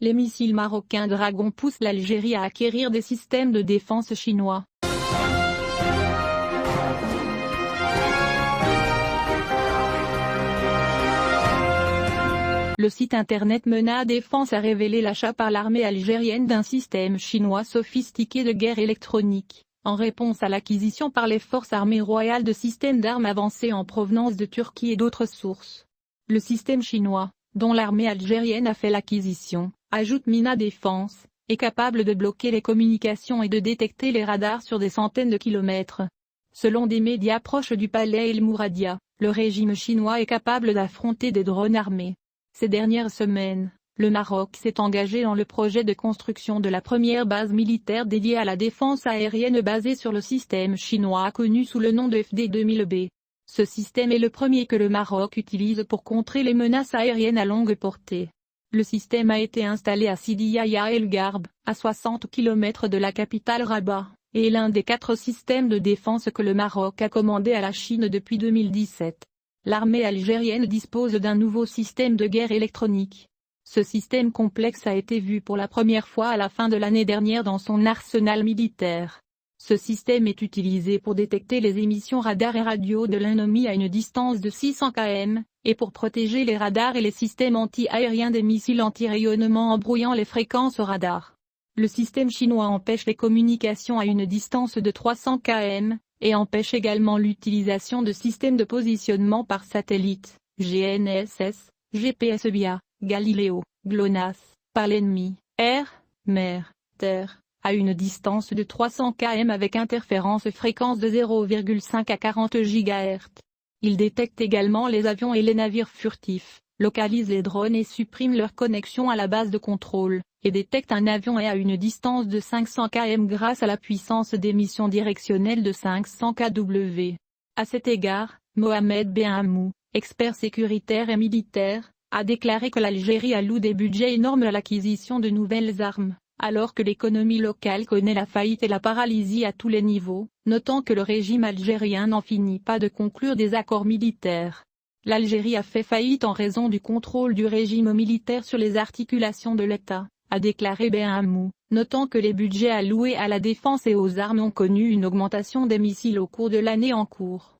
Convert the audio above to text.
les missiles marocains Dragon poussent l'Algérie à acquérir des systèmes de défense chinois. Le site internet Mena Défense a révélé l'achat par l'armée algérienne d'un système chinois sophistiqué de guerre électronique, en réponse à l'acquisition par les forces armées royales de systèmes d'armes avancés en provenance de Turquie et d'autres sources. Le système chinois, dont l'armée algérienne a fait l'acquisition, ajoute Mena Défense, est capable de bloquer les communications et de détecter les radars sur des centaines de kilomètres. Selon des médias proches du palais El Mouradia, le régime chinois est capable d'affronter des drones armés. Ces dernières semaines, le Maroc s'est engagé dans le projet de construction de la première base militaire dédiée à la défense aérienne basée sur le système chinois connu sous le nom de FD-2000B. Ce système est le premier que le Maroc utilise pour contrer les menaces aériennes à longue portée. Le système a été installé à Sidi Yahia El Garb, à 60 km de la capitale Rabat, et est l'un des 4 systèmes de défense que le Maroc a commandé à la Chine depuis 2017. L'armée algérienne dispose d'un nouveau système de guerre électronique. Ce système complexe a été vu pour la première fois à la fin de l'année dernière dans son arsenal militaire. Ce système est utilisé pour détecter les émissions radar et radio de l'ennemi à une distance de 600 km, et pour protéger les radars et les systèmes anti-aériens des missiles anti-rayonnement en brouillant les fréquences radar. Le système chinois empêche les communications à une distance de 300 km, et empêche également l'utilisation de systèmes de positionnement par satellite, GNSS, GPS via Galileo, GLONASS, par l'ennemi, air, mer, terre, à une distance de 300 km avec interférence fréquence de 0,5 à 40 GHz. Il détecte également les avions et les navires furtifs, localise les drones et supprime leur connexion à la base de contrôle, et détecte un avion à une distance de 500 km grâce à la puissance d'émission directionnelle de 500 kW. À cet égard, Mohamed Benhamou, expert sécuritaire et militaire, a déclaré que l'Algérie alloue des budgets énormes à l'acquisition de nouvelles armes, alors que l'économie locale connaît la faillite et la paralysie à tous les niveaux, notant que le régime algérien n'en finit pas de conclure des accords militaires. L'Algérie a fait faillite en raison du contrôle du régime militaire sur les articulations de l'État, a déclaré Benhamou, notant que les budgets alloués à la défense et aux armes ont connu une augmentation des missiles au cours de l'année en cours.